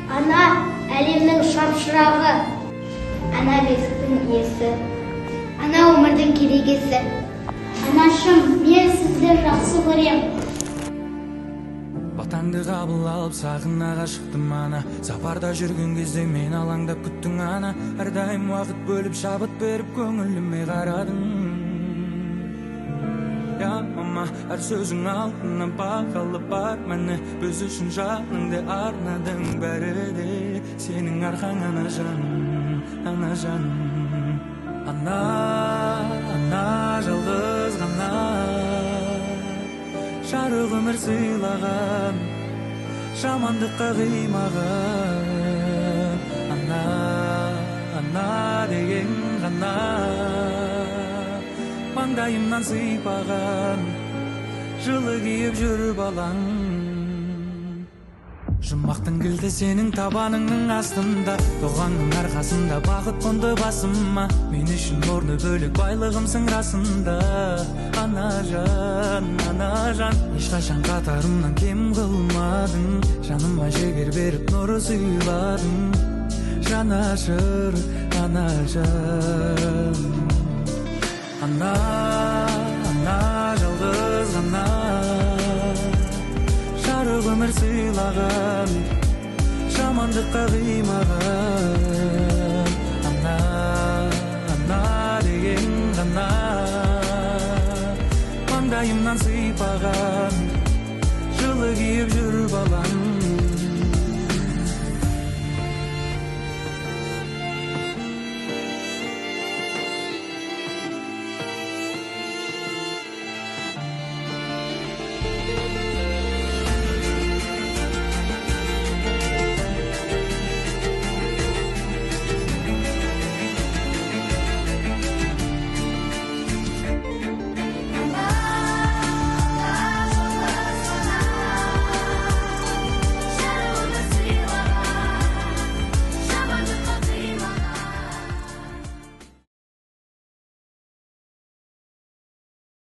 Ана әлемнің шамшырағы, ана бесіктің иесі, ана өмірдің керегесі. Анашым, мен сізді жақсы көрем. Батаңды қабыл алып сағына ғашықтым ана. Сапарда жүрген кезде мен алаңдап күттің ана. Әрдайым уақыт бөліп шабыт беріп көңіліме қарадың. Я мама, әр сөзің алтыннан бағалы бар мәні. Біз үшін жаныңды арнадың бәрі де. Сенің арқаң ана жаным, ана жаным. Ана жалғыз ғана жарық өмір сыйлаған, жамандыққа қимаған. Ана деген ғана маңдайымнан сыйпаған, жылы киіп жүріп алаң. Жұмақтың кілті сенің табаныңның астында, тоғанның арқасында бақыт қонды басыма. Мен үшін орны бөлек байлығымсың расында. Ана жан, ешқашан қатарымнан кем қылмадың. Жаныма жігер беріп нұры сыйладың. Жанашыр, ана жан. Ана жалғыз ғана жарық өмір сыйлаған, жамандыққа қимаған. Ана деген ғана маңдайымнан сыйпаған, жылы киіп жүріп алаң.